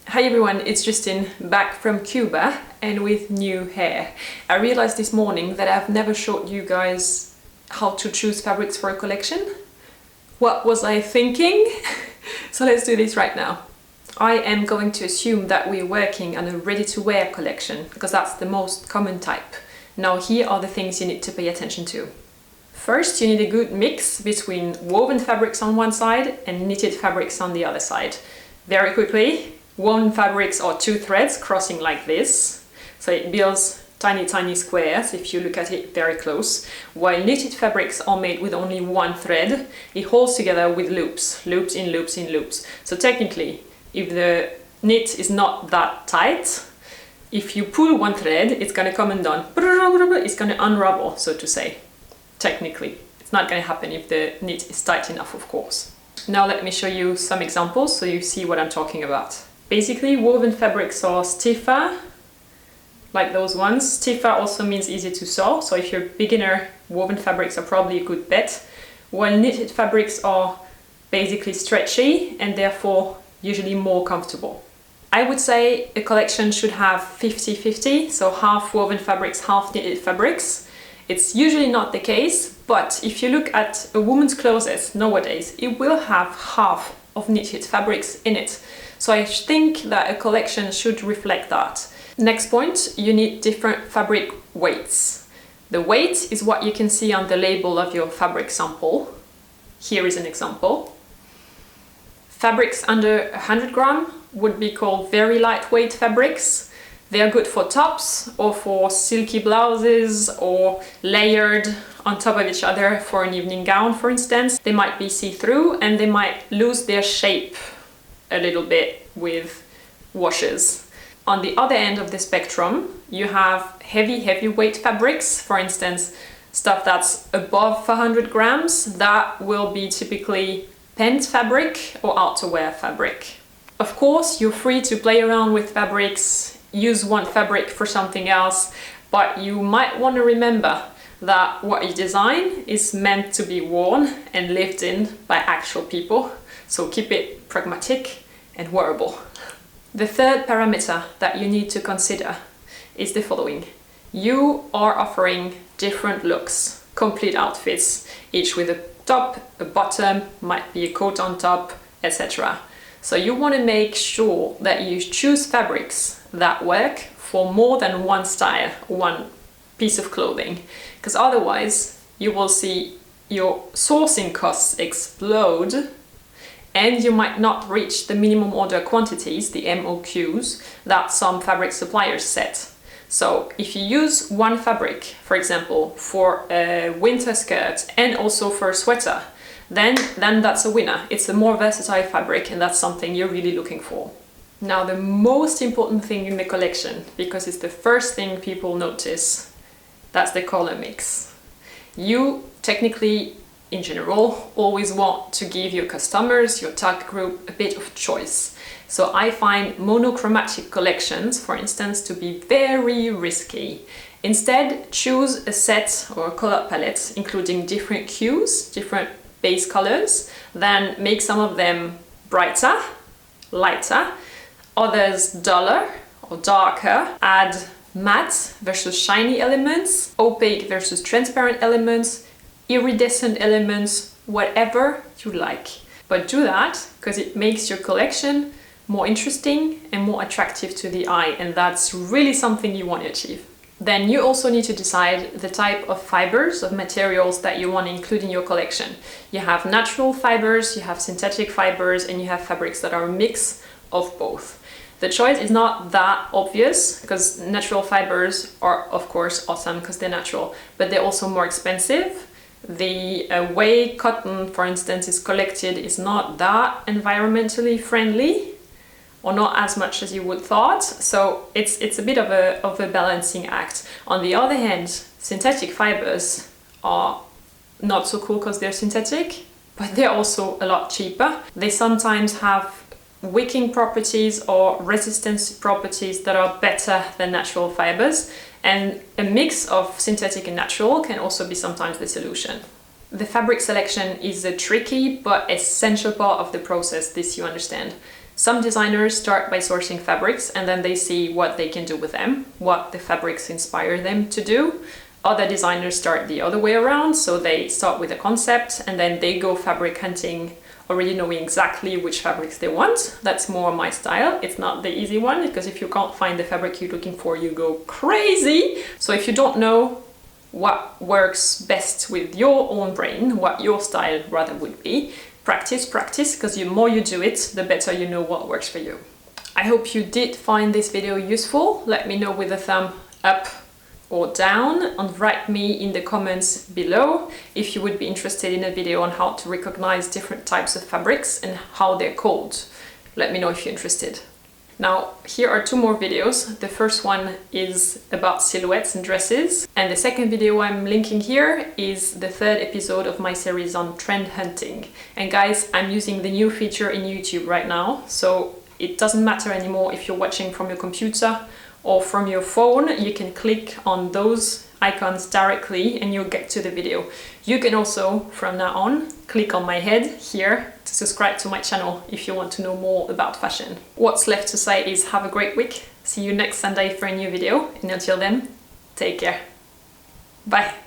Hi everyone, it's Justine back from Cuba and with new hair. I realized this morning that I've never showed you guys how to choose fabrics for a collection. What was I thinking? So let's do this right now. I am going to assume that we're working on a ready-to-wear collection because that's the most common type. Now here are the things you need to pay attention to. First, you need a good mix between woven fabrics on one side and knitted fabrics on the other side. Very quickly, woven fabrics are two threads crossing like this, so it builds tiny squares if you look at it very close, while knitted fabrics are made with only one thread. It holds together with loops in loops. So technically, if the knit is not that tight, if you pull one thread, it's going to come undone. It's going to unravel, so to say. Technically, it's not going to happen if the knit is tight enough, of course. Now let me show you some examples so you see what I'm talking about. Basically, woven fabrics are stiffer, like those ones. Stiffer also means easy to sew, so if you're a beginner, woven fabrics are probably a good bet. While knitted fabrics are basically stretchy and therefore usually more comfortable. I would say a collection should have 50-50, so half woven fabrics, half knitted fabrics. It's usually not the case, but if you look at a woman's closet nowadays, it will have half of knitted fabrics in it. So I think that a collection should reflect that. Next point, you need different fabric weights. The weight is what you can see on the label of your fabric sample. Here is an example. Fabrics under 100 grams would be called very lightweight fabrics. They are good for tops or for silky blouses or layered on top of each other for an evening gown, for instance. They might be see-through and they might lose their shape a little bit with washes. On the other end of the spectrum, you have heavyweight fabrics, for instance, stuff that's above 400 grams. That will be typically pant fabric or outerwear fabric. Of course, you're free to play around with fabrics, use one fabric for something else, but you might want to remember that what you design is meant to be worn and lived in by actual people, so keep it pragmatic and wearable. The third parameter that you need to consider is the following. You are offering different looks, complete outfits, each with a top, a bottom, might be a coat on top, etc. So you want to make sure that you choose fabrics that work for more than one style, one piece of clothing, because otherwise you will see your sourcing costs explode and you might not reach the minimum order quantities, the MOQs, that some fabric suppliers set. So if you use one fabric, for example, for a winter skirt and also for a sweater, then that's a winner. It's a more versatile fabric and that's something you're really looking for. Now the most important thing in the collection, because it's the first thing people notice, that's the color mix. You technically, in general, always want to give your customers, your target group, a bit of choice. So I find monochromatic collections, for instance, to be very risky. Instead, choose a set or a color palette including different hues, different base colors, then make some of them brighter, lighter, others duller or darker, add matte versus shiny elements, opaque versus transparent elements, iridescent elements, whatever you like. But do that because it makes your collection more interesting and more attractive to the eye, and that's really something you want to achieve. Then you also need to decide the type of fibers, of materials that you want to include in your collection. You have natural fibers, you have synthetic fibers, and you have fabrics that are a mix of both. The choice is not that obvious because natural fibers are of course awesome because they're natural, but they're also more expensive. The way cotton, for instance, is collected is not that environmentally friendly, or not as much as you would thought, so it's a bit of a balancing act. On the other hand, synthetic fibers are not so cool because they're synthetic, but they're also a lot cheaper. They sometimes have wicking properties or resistance properties that are better than natural fibers, and a mix of synthetic and natural can also be sometimes the solution. The fabric selection is a tricky but essential part of the process, this you understand. Some designers start by sourcing fabrics and then they see what they can do with them, what the fabrics inspire them to do. Other designers start the other way around, so they start with a concept and then they go fabric hunting, already knowing exactly which fabrics they want. That's more my style. It's not the easy one, because if you can't find the fabric you're looking for, you go crazy. So if you don't know what works best with your own brain, what your style rather would be, practice, because the more you do it, the better you know what works for you. I hope you did find this video useful. Let me know with a thumb up or down, and write me in the comments below if you would be interested in a video on how to recognize different types of fabrics and how they're called. Let me know if you're interested. Now, here are 2 more videos. The first one is about silhouettes and dresses, and the second video I'm linking here is the 3rd episode of my series on trend hunting. And guys, I'm using the new feature in YouTube right now, so it doesn't matter anymore if you're watching from your computer or from your phone. You can click on those icons directly and you'll get to the video. You can also, from now on, click on my head here to subscribe to my channel if you want to know more about fashion. What's left to say is have a great week. See you next Sunday for a new video, and until then, take care. Bye.